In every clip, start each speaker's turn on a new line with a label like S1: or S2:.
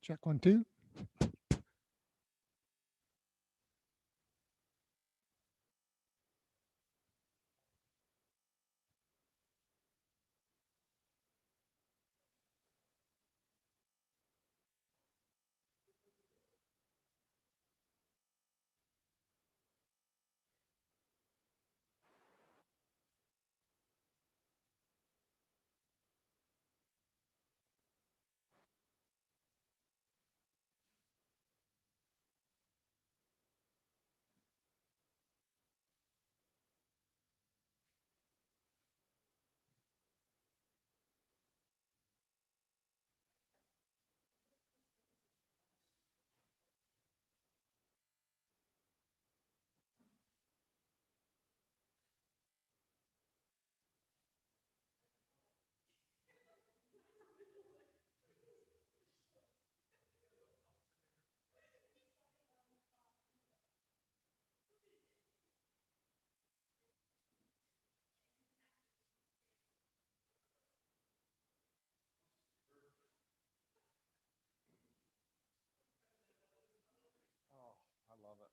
S1: Check one, two.
S2: Oh, I love it.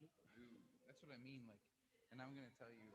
S2: No, dude, that's what I mean. Like, and I'm gonna tell you,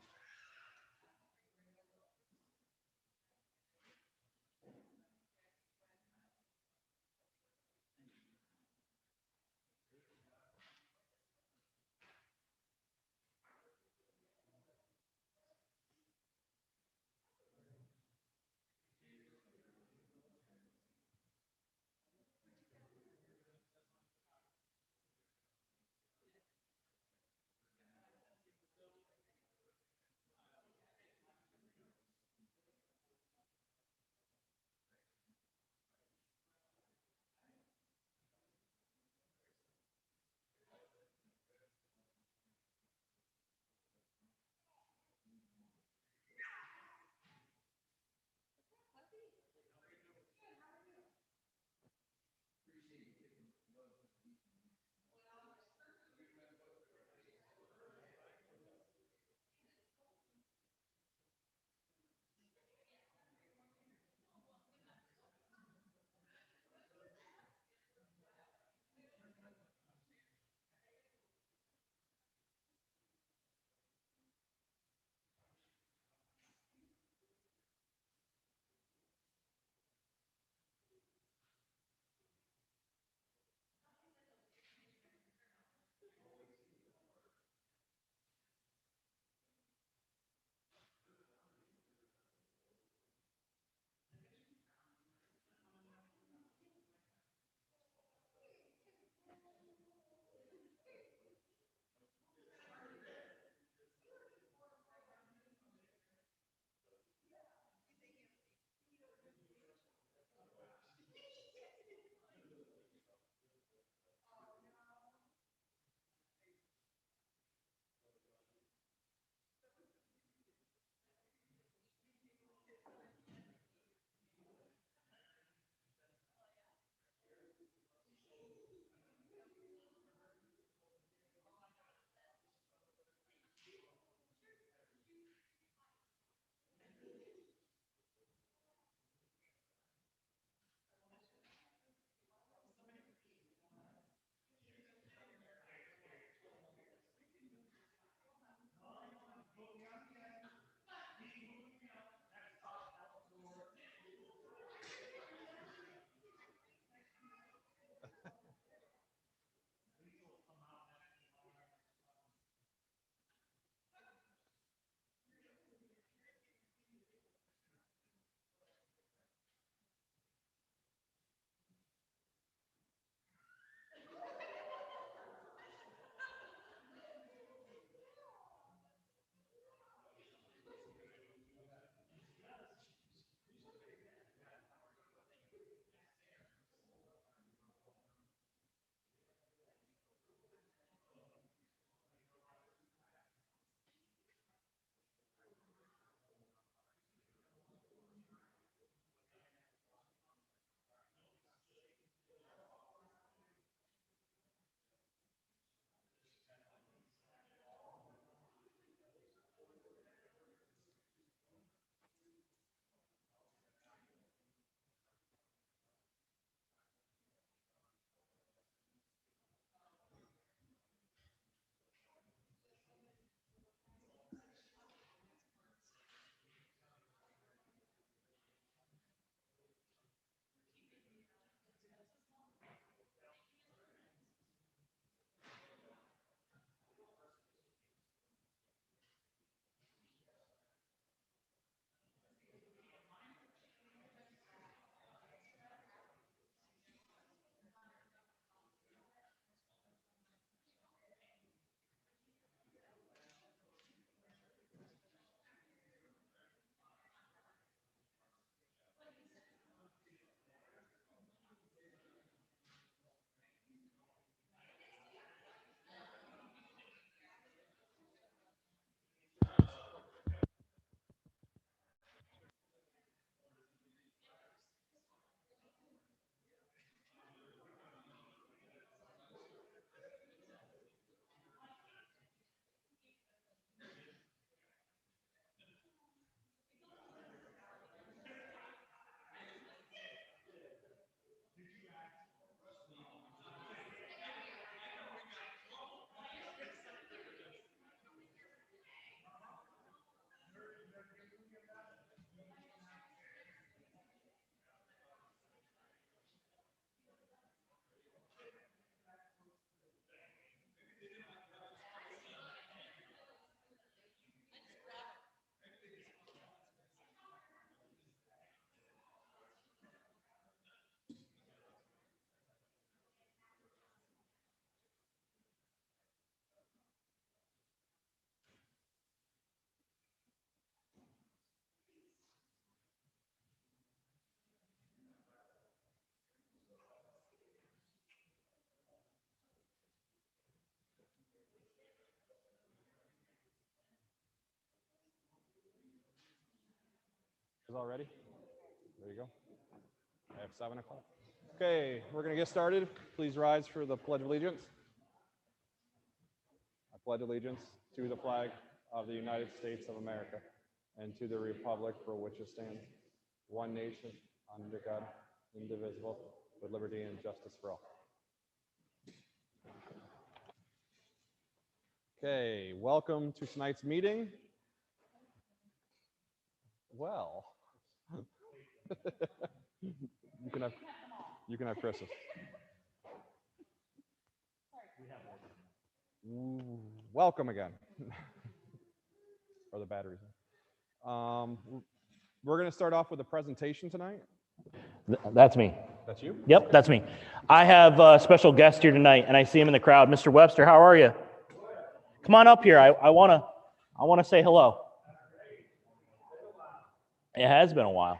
S1: already? There you go. I have 7 o'clock. Okay, we're going to get started. Please rise for the Pledge of Allegiance. I pledge allegiance to the flag of the United States of America and to the republic for which it stands, one nation, under God, indivisible, with liberty and justice for all. Okay, welcome to tonight's meeting. Well, you can have Chris's. Welcome again. Or the batteries. We're going to start off with a presentation tonight.
S3: That's me.
S1: That's you?
S3: Yep, that's me. I have a special guest here tonight, and I see him in the crowd. Mr. Webster, how are you? Come on up here. I wanna say hello. It has been a while.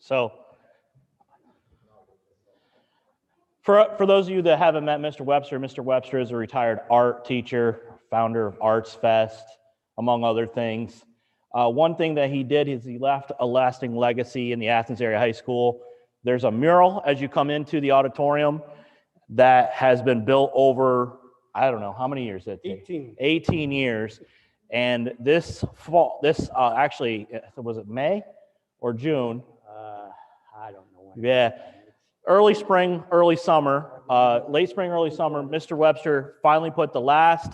S3: So, for those of you that haven't met Mr. Webster is a retired art teacher, founder of Arts Fest, among other things. One thing that he did is he left a lasting legacy in the Athens area high school. There's a mural as you come into the auditorium that has been built over, I don't know, how many years? 18 years. And this fall, actually, was it May or June?
S4: I don't know when.
S3: Yeah. Early spring, early summer, late spring, early summer, Mr. Webster finally put the last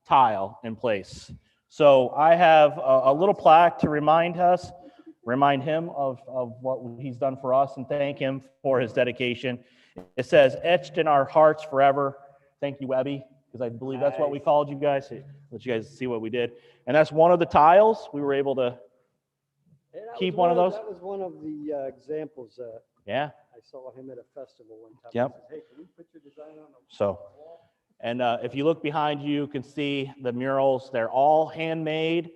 S3: tile in place. So I have a little plaque to remind him of what he's done for us and thank him for his dedication. It says, etched in our hearts forever. Thank you, Webby, because I believe that's what we called you guys. Let you guys see what we did. And that's one of the tiles. We were able to keep one of those.
S4: That was one of the examples.
S3: Yeah.
S4: I saw him at a festival one time.
S3: Yep.
S4: He said, hey, can we put your design on the
S3: So,
S4: wall?
S3: and if you look behind you, you can see the murals. They're all handmade.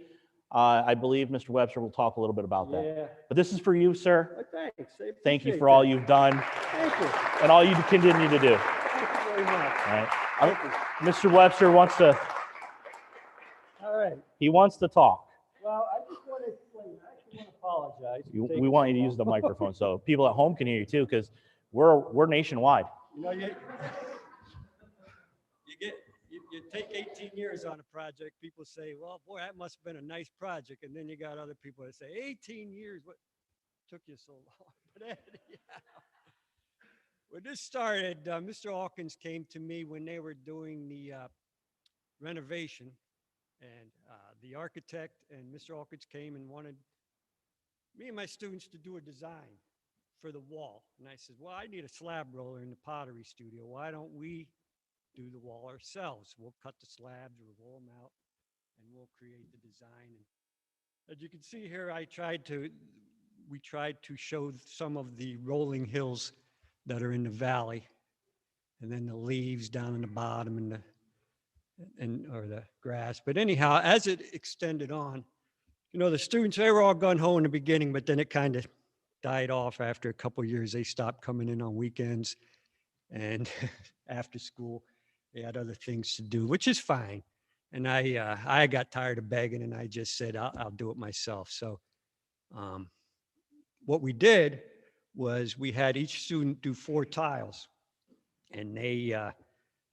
S3: I believe Mr. Webster will talk a little bit about that.
S4: Yeah.
S3: But this is for you, sir.
S4: Thanks.
S3: Thank you for all you've done
S4: Thank you.
S3: and all you continue to do.
S4: Thank you very much.
S3: All right.
S4: Thank you.
S3: Mr. Webster wants to talk.
S4: Well, I just want to explain. I actually want to apologize. for
S3: We
S4: taking
S3: want you
S4: so
S3: to use the
S4: long.
S3: microphone so people at home can hear you too, because we're nationwide.
S4: You know, you take 18 years on a project. People say, well, boy, that must have been a nice project. And then you got other people that say, 18 years, what took you so long? But anyhow, when this started, Mr. Hawkins came to me when they were doing the renovation. And the architect and Mr. Hawkins came and wanted me and my students to do a design for the wall. And I said, well, I need a slab roller in the pottery studio. Why don't we do the wall ourselves? We'll cut the slabs, we'll roll them out, and we'll create the design. And as you can see here, we tried to show some of the rolling hills that are in the valley, and then the leaves down in the bottom or the grass. But anyhow, as it extended on, you know, the students, they were all gung-ho in the beginning, but then it kind of died off after a couple of years. They stopped coming in on weekends and after school. They had other things to do, which is fine. And I got tired of begging, and I just said, I'll do it myself. So what we did was we had each student do 4 tiles. And they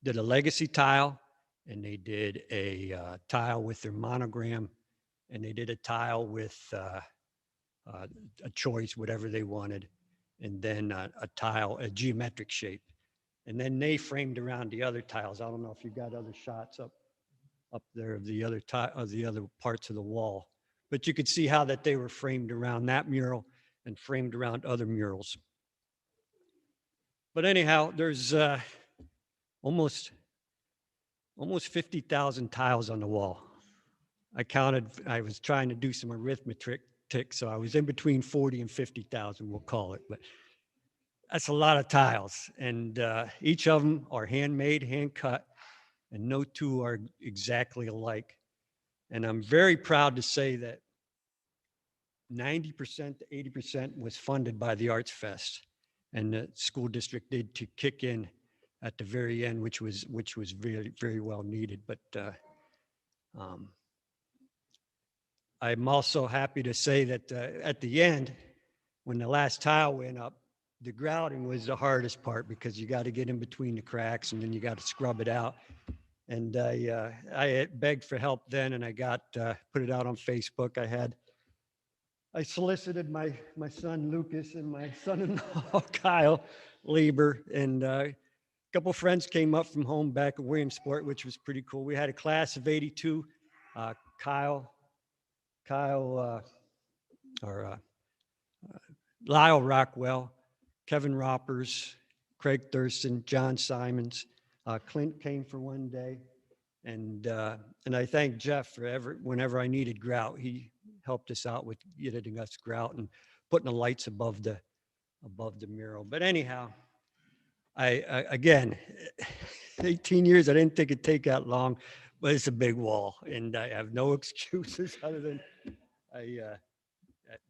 S4: did a legacy tile, and they did a tile with their monogram, and they did a tile with a choice, whatever they wanted, and then a tile, a geometric shape. And then they framed around the other tiles. I don't know if you got other shots up there of the other parts of the wall, but you could see how that they were framed around that mural and framed around other murals. But anyhow, there's almost 50,000 tiles on the wall. I counted, I was trying to do some arithmetic, so I was in between 40 and 50,000, we'll call it, but that's a lot of tiles. And each of them are handmade, hand cut, and no two are exactly alike. And I'm very proud to say that 90% to 80% was funded by the Arts Fest, and the school district did to kick in at the very end, which was very, very well needed. But I'm also happy to say that at the end, when the last tile went up, the grouting was the hardest part because you got to get in between the cracks and then you got to scrub it out. And I had begged for help then, and I got put it out on Facebook. I solicited my son Lucas and my son-in-law Kyle Lieber, and a couple friends came up from home back at Williamsport, which was pretty cool. We had a class of 82. Kyle, Lyle Rockwell, Kevin Roppers, Craig Thurston, John Simons, Clint came for one day, and I thank Jeff for whenever I needed grout, he helped us out with getting us grout and putting the lights above the mural. But anyhow, I again, 18 years, I didn't think it'd take that long, but it's a big wall, and I have no excuses other than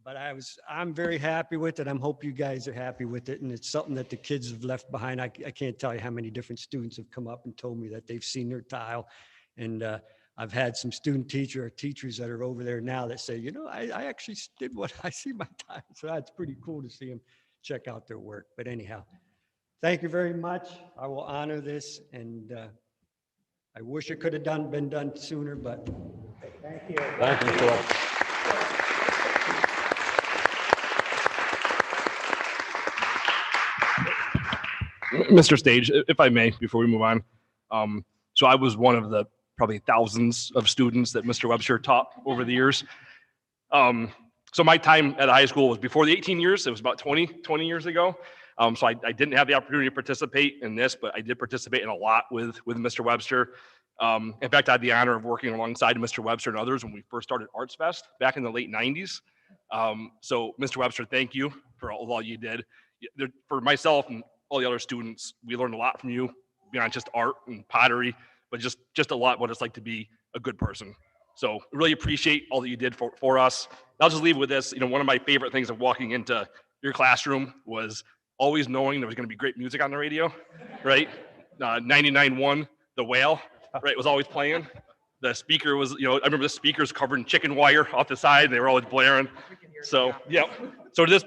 S4: but I'm very happy with it. I'm hope you guys are happy with it. And it's something that the kids have left behind. I can't tell you how many different students have come up and told me that they've seen their tile. And I've had some teachers that are over there now that say, you know, I actually did what I see my tile. So that's pretty cool to see them check out their work. But anyhow, thank you very much. I will honor this. And I wish it could have been done sooner, but thank you.
S1: Thank you, Phil.
S5: Mr. Stage, if I may, before we move on. So I was one of the probably thousands of students that Mr. Webster taught over the years. So my time at high school was before the 18 years. It was about 20 years ago. So I didn't have the opportunity to participate in this, but I did participate in a lot with Mr. Webster. In fact, I had the honor of working alongside Mr. Webster and others when we first started Arts Fest back in the late 90s. So Mr. Webster, thank you for all you did. For myself and all the other students, we learned a lot from you beyond just art and pottery, but just a lot what it's like to be a good person. So really appreciate all that you did for us. I'll just leave with this. You know, one of my favorite things of walking into your classroom was always knowing there was going to be great music on the radio, right? 99.1, The Whale, right, was always playing. The speaker was, you know, I remember the speakers covered in chicken wire off the side. And they were always blaring. So, yeah. So this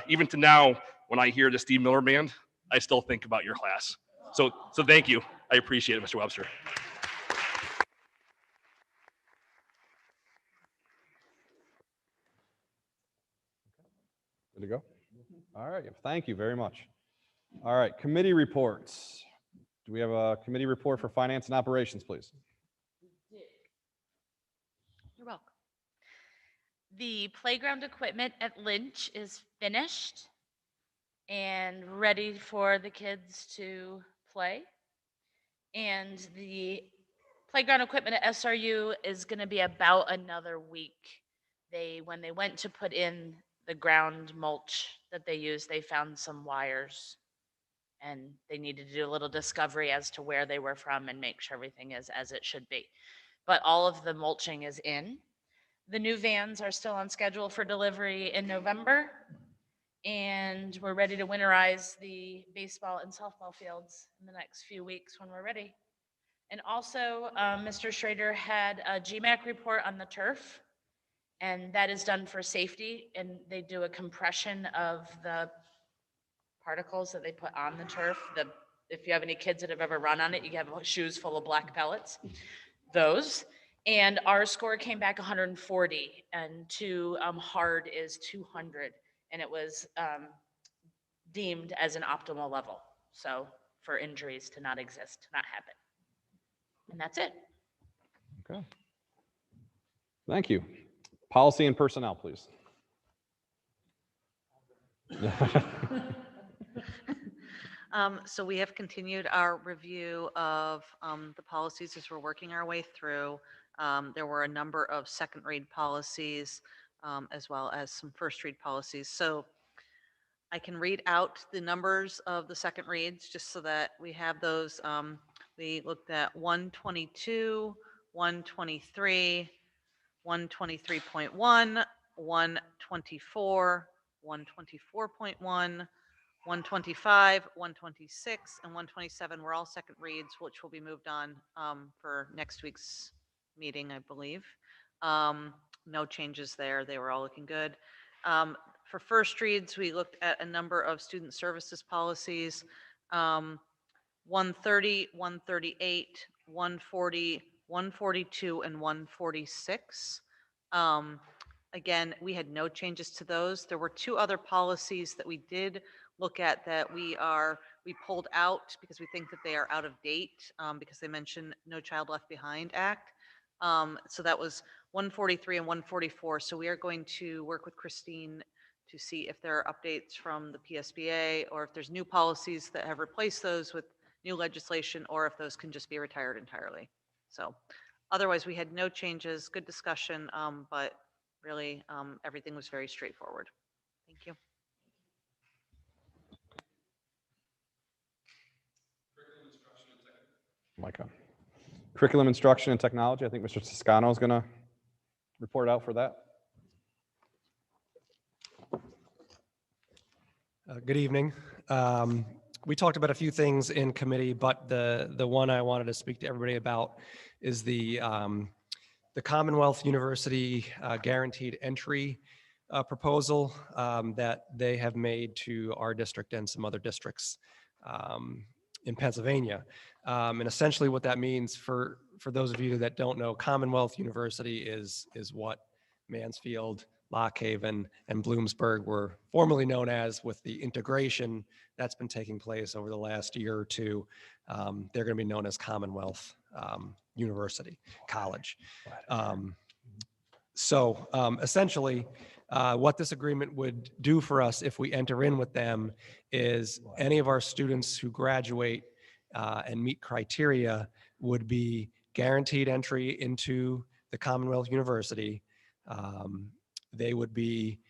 S5: even to now, when I hear the Steve Miller Band, I still think about your class. So thank you. I appreciate it, Mr. Webster.
S1: Good to go? All right, thank you very much. All right, committee reports. Do we have a committee report for finance and operations, please?
S6: You're welcome. The playground equipment at Lynch is finished and ready for the kids to play. And the playground equipment at SRU is going to be about another week. When they went to put in the ground mulch that they used, they found some wires and they needed to do a little discovery as to where they were from and make sure everything is as it should be. But all of the mulching is in. The new vans are still on schedule for delivery in November, and we're ready to winterize the baseball and softball fields in the next few weeks when we're ready. And also, Mr. Schrader had a GMAC report on the turf, and that is done for safety, and they do a compression of the particles that they put on the turf. If you have any kids that have ever run on it, you have shoes full of black pellets. Those. And our score came back 140, and too hard is 200, and it was deemed as an optimal level. So for injuries to not exist, to not happen. And that's it.
S1: Okay. Thank you. Policy and personnel, please.
S7: So we have continued our review of the policies as we're working our way through. There were a number of second read policies as well as some first read policies. So I can read out the numbers of the second reads just so that we have those. We looked at 122, 123, 123.1, 124, 124.1, 125, 126, and 127 were all second reads, which will be moved on for next week's meeting, I believe. no changes there. They were all looking good. For first reads, we looked at a number of student services policies. 130, 138, 140, 142, and 146. Again, we had no changes to those. There were two other policies that we did look at that we pulled out because we think that they are out of date, because they mention No Child Left Behind Act. So that was 143 and 144. So we are going to work with Christine to see if there are updates from the PSBA or if there's new policies that have replaced those with new legislation, or if those can just be retired entirely. So otherwise, we had no changes, good discussion, but really everything was very straightforward. Thank you.
S1: Like a curriculum instruction and technology. I think Mr. Toscano is going to report out for that.
S8: Good evening. We talked about a few things in committee, but the one I wanted to speak to everybody about is the Commonwealth University guaranteed entry proposal that they have made to our district and some other districts in Pennsylvania. And essentially what that means for those of you that don't know, Commonwealth University is what Mansfield, Lock Haven, and Bloomsburg were formerly known as, with the integration that's been taking place over the last year or two. They're going to be known as Commonwealth University College. Essentially, what this agreement would do for us if we enter in with them is any of our students who graduate and meet criteria would be guaranteed entry into the Commonwealth University. They would be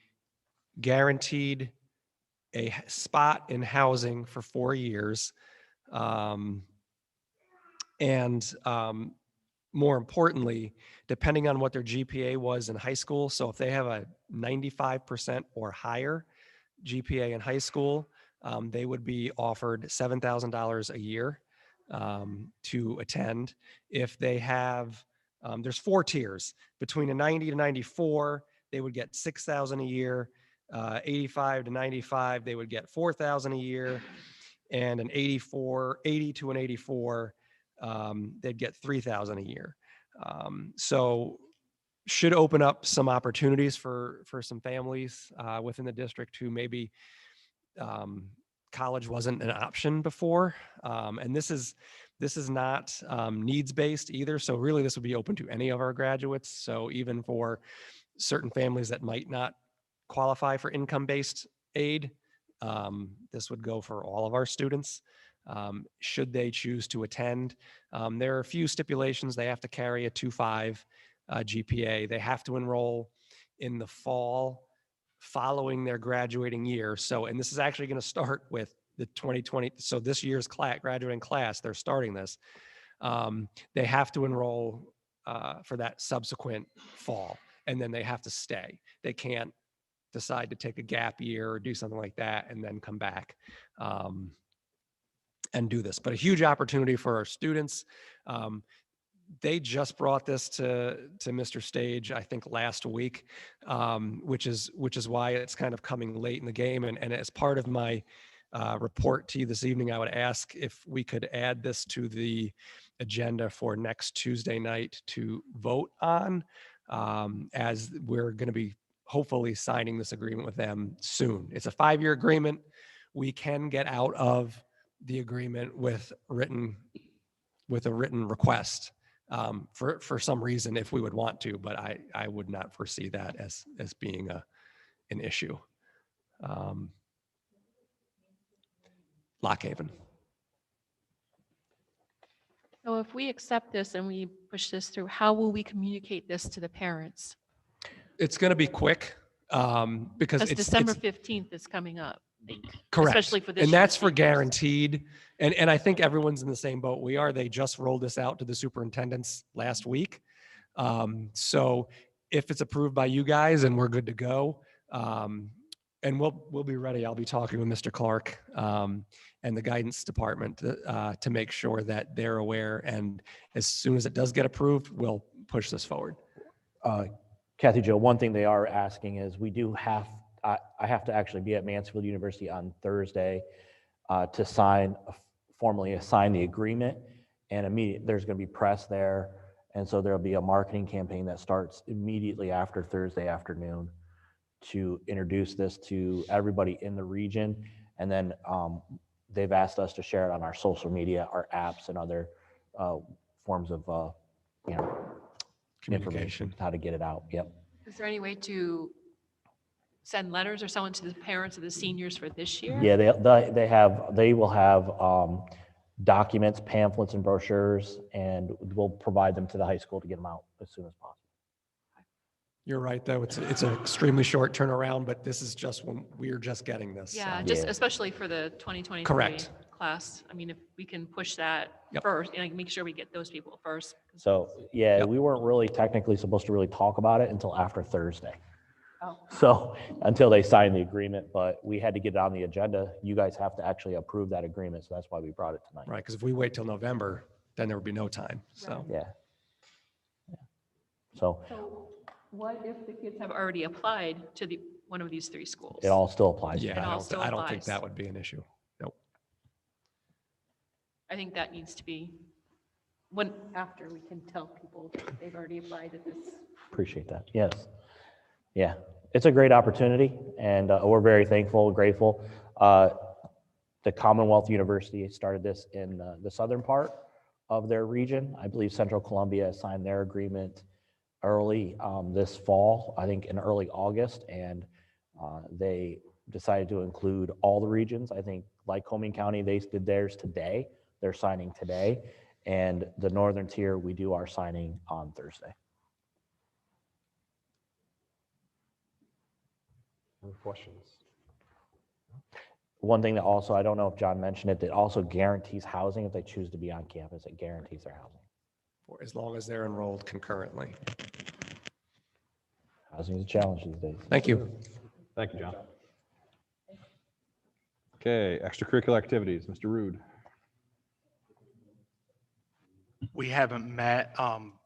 S8: guaranteed a spot in housing for 4 years. More importantly, depending on what their GPA was in high school, so if they have a 95% or higher GPA in high school, they would be offered $7,000 a year to attend. If they have, there's 4 tiers. Between a 90 to 94, they would get $6,000 a year. 85 to 95, they would get $4,000 a year. And an 80 to an 84, they'd get $3,000 a year. So should open up some opportunities for some families within the district who maybe college wasn't an option before. And this is not needs-based either. So really this would be open to any of our graduates. So even for certain families that might not qualify for income-based aid, this would go for all of our students. Should they choose to attend. There are a few stipulations. They have to carry a 2.5 GPA. They have to enroll in the fall following their graduating year. So, and this is actually going to start with the 2020. So this year's graduating class, they're starting this. They have to enroll for that subsequent fall, and then they have to stay. They can't decide to take a gap year or do something like that and then come back and do this. But a huge opportunity for our students. They just brought this to Mr. Stage, I think last week, which is why it's kind of coming late in the game. And as part of my report to you this evening, I would ask if we could add this to the agenda for next Tuesday night to vote on, as we're going to be hopefully signing this agreement with them soon. It's a 5-year agreement. We can get out of the agreement with a written request for some reason if we would want to, but I would not foresee that as being an issue. Lock Haven.
S9: So if we accept this and we push this through, how will we communicate this to the parents?
S8: It's going to be quick because it's
S9: December 15th is coming up.
S8: Correct.
S9: Especially for this
S8: and that's
S9: year's
S8: for
S9: seniors.
S8: guaranteed. And I think everyone's in the same boat we are. They just rolled this out to the superintendents last week. So if it's approved by you guys and we're good to go, and we'll be ready. I'll be talking with Mr. Clark and the guidance department to make sure that they're aware. And as soon as it does get approved, we'll push this forward.
S3: Kathy Jo, one thing they are asking is we do have, I have to actually be at Mansfield University on Thursday to formally sign the agreement, and there's going to be press there, and so there'll be a marketing campaign that starts immediately after Thursday afternoon to introduce this to everybody in the region, and then they've asked us to share it on our social media, our apps, and other forms of information, how to get it out. Yep.
S9: Is there any way to send letters or someone to the parents of the seniors for this year?
S3: Yeah, they will have documents, pamphlets, and brochures, and we'll provide them to the high school to get them out as soon as possible.
S8: You're right, though. It's an extremely short turnaround, but this is just when we're just getting this.
S9: Yeah,
S8: so.
S9: just
S3: Yeah.
S9: especially for the 2023
S8: Correct.
S9: class. I mean, if we can push that
S8: Yep.
S9: first, and make sure we get those people first.
S3: So yeah,
S8: Yep.
S3: we weren't really technically supposed to really talk about it until after Thursday.
S9: Oh.
S3: So until they signed the agreement, but we had to get it on the agenda. You guys have to actually approve that agreement, so that's why we brought it tonight.
S8: Right, because if we wait till November, then there would be no time, so.
S3: Yeah. So
S9: So what if the kids have already applied to one of these 3 schools?
S3: it all still applies.
S8: Yeah,
S9: It all still
S8: I don't think
S9: applies.
S8: that would be an issue. Nope.
S9: I think that needs to be after we can tell people that they've already applied at this.
S3: Appreciate that. Yes. Yeah, it's a great opportunity, and we're very thankful, grateful. The Commonwealth University started this in the southern part of their region. I believe Central Columbia signed their agreement early this fall, I think in early August, and they decided to include all the regions. I think Lycoming County, they did theirs today. They're signing today. And the northern tier, we do our signing on Thursday.
S1: Any questions?
S3: One thing that also, I don't know if John mentioned it, that also guarantees housing if they choose to be on campus. It guarantees their housing.
S8: For as long as they're enrolled concurrently.
S3: Housing is a challenge these days.
S8: Thank you.
S1: Thank you, John. Okay, extracurricular activities, Mr. Rude.
S10: We haven't met.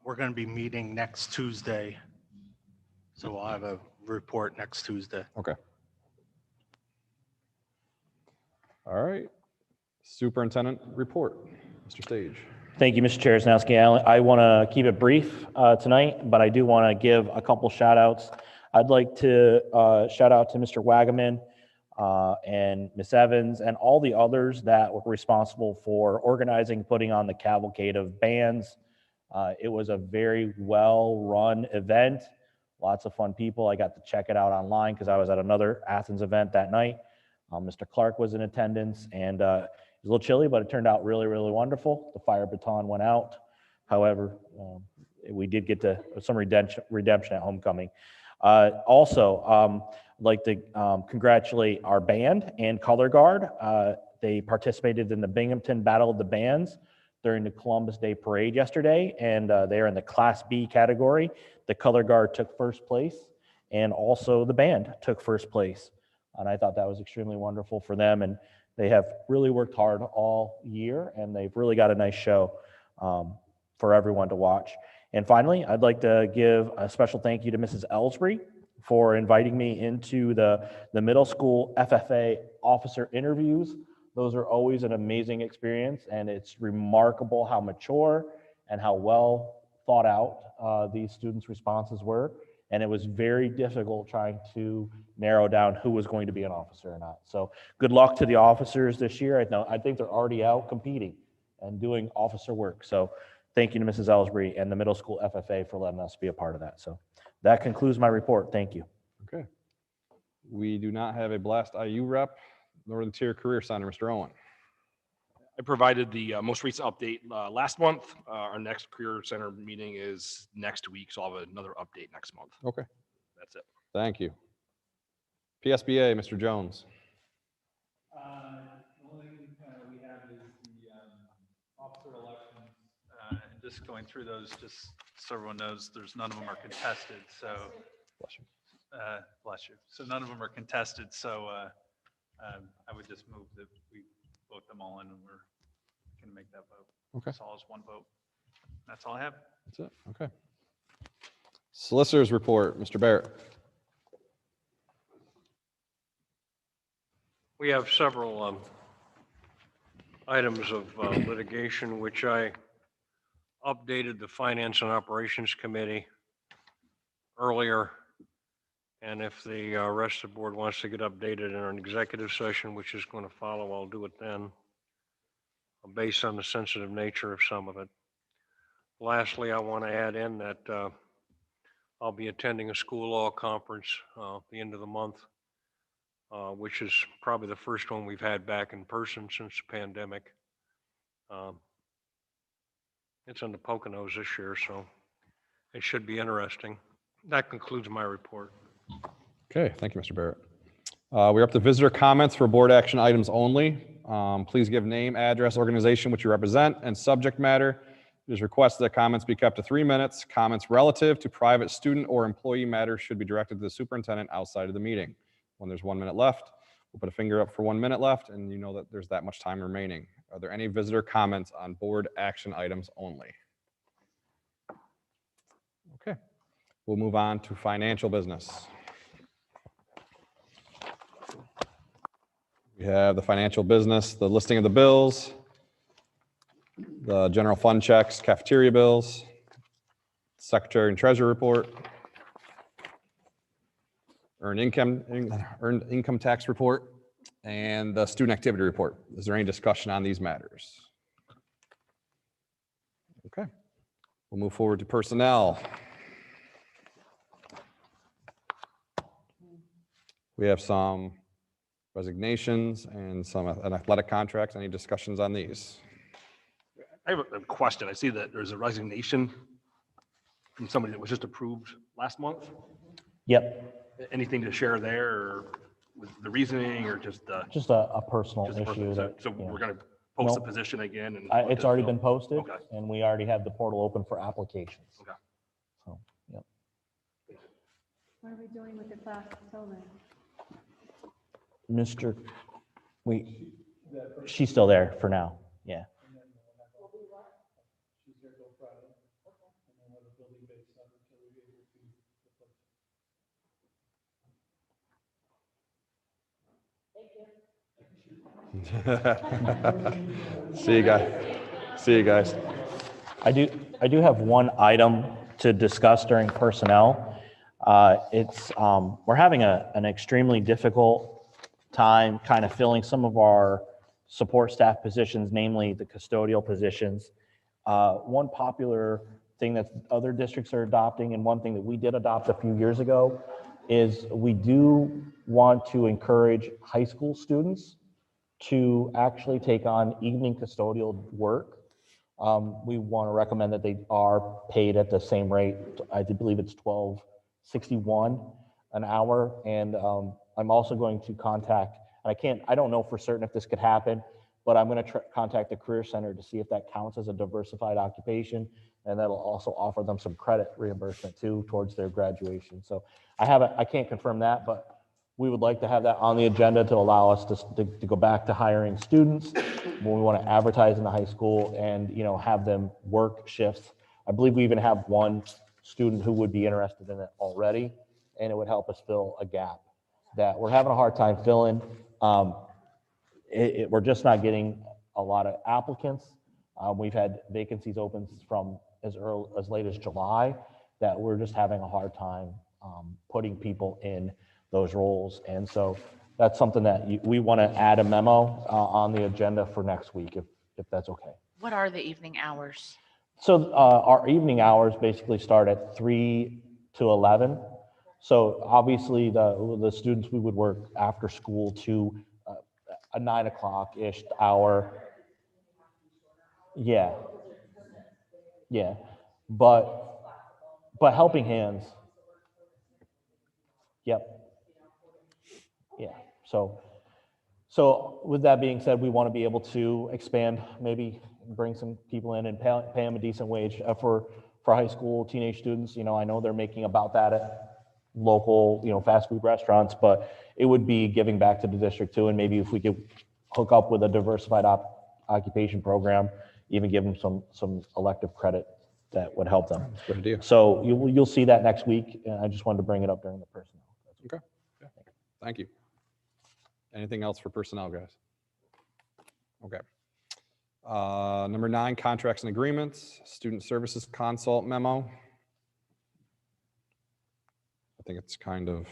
S10: We're going to be meeting next Tuesday. So we'll have a report next Tuesday.
S1: Okay. All right. Superintendent report, Mr. Stage.
S3: Thank you, Mr. Chair. I want to keep it brief tonight, but I do want to give a couple shout outs. I'd like to shout out to Mr. Wagaman and Ms. Evans and all the others that were responsible for organizing, putting on the cavalcade of bands. It was a very well-run event. Lots of fun people. I got to check it out online because I was at another Athens event that night. Mr. Clark was in attendance, and it was a little chilly, but it turned out really, really wonderful. The fire baton went out. However, we did get to some redemption at homecoming. Also, I'd like to congratulate our band and color guard. They participated in the Binghamton Battle of the Bands during the Columbus Day Parade yesterday, and they are in the Class B category. The color guard took first place, and also the band took first place. And I thought that was extremely wonderful for them, and they have really worked hard all year, and they've really got a nice show for everyone to watch. And finally, I'd like to give a special thank you to Mrs. Ellsbury for inviting me into the middle school FFA officer interviews. Those are always an amazing experience, and it's remarkable how mature and how well thought out these students' responses were. And it was very difficult trying to narrow down who was going to be an officer or not. So good luck to the officers this year. I think they're already out competing and doing officer work. So thank you to Mrs. Ellsbury and the middle school FFA for letting us be a part of that. So that concludes my report. Thank you.
S1: Okay. We do not have a Blast IU rep, Northern Tier Career Center, Mr. Owen.
S5: I provided the most recent update last month. Our next Career Center meeting is next week, so I'll have another update next month.
S1: Okay.
S5: That's it.
S1: Thank you. PSBA, Mr. Jones.
S11: The only thing we have is the officer elections. And just going through those, just so everyone knows, none of them are contested. So,
S1: Bless you.
S11: bless you. So none of them are contested. So I would just move that we vote them all in, and we're going to make that vote.
S1: Okay.
S11: It's all as one vote. That's all I have.
S1: That's it. Okay. Solicitors report, Mr. Barrett.
S12: We have several items of litigation, which I updated the Finance and Operations Committee earlier. And if the rest of the board wants to get updated in an executive session, which is going to follow, I'll do it then, based on the sensitive nature of some of it. Lastly, I want to add in that I'll be attending a school law conference at the end of the month, which is probably the first one we've had back in person since the pandemic. It's in the Poconos this year, so it should be interesting. That concludes my report.
S1: Okay, thank you, Mr. Barrett. We're up to visitor comments for board action items only. Please give name, address, organization which you represent, and subject matter. It is requested that comments be kept to 3 minutes. Comments relative to private student or employee matters should be directed to the superintendent outside of the meeting. When there's 1 minute left, we'll put a finger up for 1 minute left, and you know that there's that much time remaining. Are there any visitor comments on board action items only? Okay, we'll move on to financial business. We have the financial business, the listing of the bills, the general fund checks, cafeteria bills, secretary and treasurer report, earned income tax report, and the student activity report. Is there any discussion on these matters? Okay, we'll move forward to personnel. We have some resignations and some athletic contracts. Any discussions on these?
S5: I have a question. I see that there's a resignation from somebody that was just approved last month.
S3: Yep,
S5: Anything to share there, or with the reasoning, or just
S3: a personal
S5: just a
S3: issue.
S5: person?
S3: That,
S5: So
S3: you know,
S5: we're going to post the
S3: No.
S5: position again, and
S3: It's already been posted,
S5: Okay.
S3: and we already have the portal open for applications.
S5: Okay.
S3: So, yep.
S13: What are we doing with the class until then?
S3: She's still there for now, yeah.
S1: See you guys. See you guys.
S3: I do have one item to discuss during personnel. We're having an extremely difficult time kind of filling some of our support staff positions, namely the custodial positions. One popular thing that other districts are adopting, and one thing that we did adopt a few years ago, is we do want to encourage high school students to actually take on evening custodial work. We want to recommend that they are paid at the same rate. I believe it's $12.61 an hour. And I'm also going to contact, and I don't know for certain if this could happen, but I'm going to contact the Career Center to see if that counts as a diversified occupation. And that'll also offer them some credit reimbursement too towards their graduation. So I can't confirm that, but we would like to have that on the agenda to allow us to go back to hiring students when we want to advertise in the high school and, you know, have them work shifts. I believe we even have one student who would be interested in it already, and it would help us fill a gap that we're having a hard time filling. We're just not getting a lot of applicants. We've had vacancies open from as late as July that we're just having a hard time putting people in those roles. And so that's something that we want to add a memo on the agenda for next week, if that's okay.
S6: What are the evening hours?
S3: So our evening hours basically start at 3 to 11. So obviously the students, we would work after school to a 9 o'clock-ish hour. Yeah. Yeah. But helping hands. Yep. Yeah. So with that being said, we want to be able to expand, maybe bring some people in and pay them a decent wage for high school teenage students. You know, I know they're making about that at local, you know, fast food restaurants, but it would be giving back to the district too. And maybe if we could hook up with a diversified occupation program, even give them some elective credit that would help them.
S1: Good idea.
S3: So you'll see that next week. And I just wanted to bring it up during the personnel.
S1: Okay. Yeah. Thank you. Anything else for personnel, guys? Okay. Number 9, contracts and agreements, student services consult memo. I think it's kind of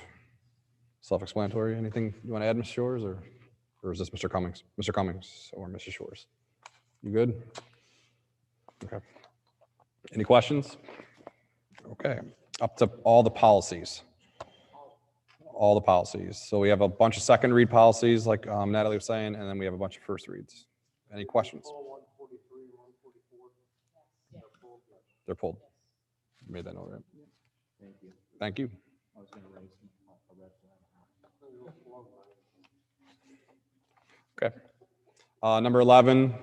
S1: self-explanatory. Anything you want to add, Ms. Shores, or is this Mr. Cummings? Mr. Cummings or Mrs. Shores? You good? Okay. Any questions? Okay. Up to all the policies. All the policies. So we have a bunch of second read policies, like Natalie was saying, and then we have a bunch of first reads. Any questions? They're pulled. You made that note, right?
S3: Thank you.
S1: Thank you.
S3: I was going to raise a red flag.
S1: Okay. Number 11,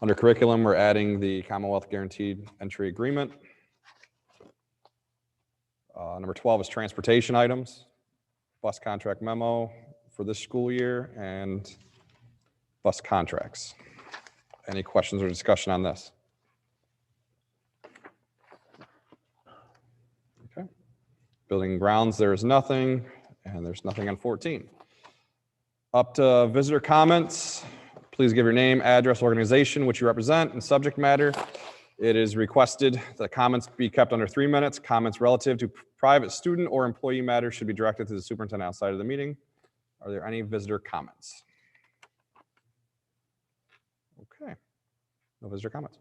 S1: under curriculum, we're adding the Commonwealth Guaranteed Entry Agreement. Number 12 is transportation items, bus contract memo for this school year, and bus contracts. Any questions or discussion on this? Okay. Building and grounds, there is nothing, and there's nothing on 14. Up to visitor comments. Please give your name, address, organization, which you represent, and subject matter. It is requested that comments be kept under 3 minutes. Comments relative to private student or employee matters should be directed to the superintendent outside of the meeting. Are there any visitor comments? Okay, no visitor comments.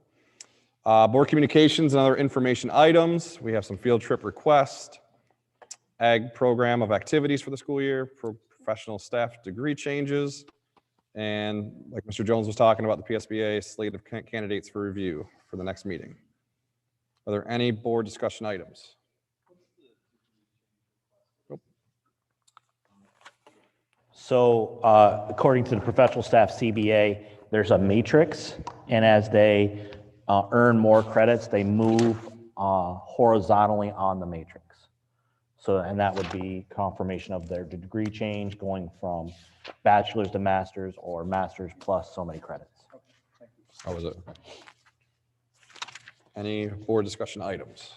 S1: Board communications and other information items. We have some field trip requests, ag program of activities for the school year, for professional staff degree changes, and like Mr. Jones was talking about, the PSBA slate of candidates for review for the next meeting. Are there any board discussion items? Nope.
S3: So according to the professional staff CBA, there's a matrix, and as they earn more credits, they move horizontally on the matrix. So, and that would be confirmation of their degree change, going from bachelor's to master's, or master's plus so many credits.
S1: How was it? Okay. Any board discussion items?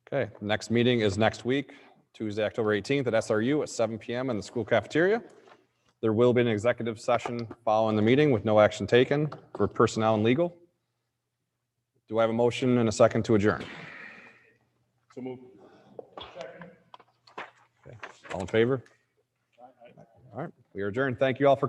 S1: Okay, next meeting is next week, Tuesday, October 18th at SRU at 7 p.m. in the school cafeteria. There will be an executive session following the meeting with no action taken for personnel and legal. Do I have a motion and a second to adjourn?
S5: So move.
S1: Okay. All in favor? All right, we are adjourned. Thank you all for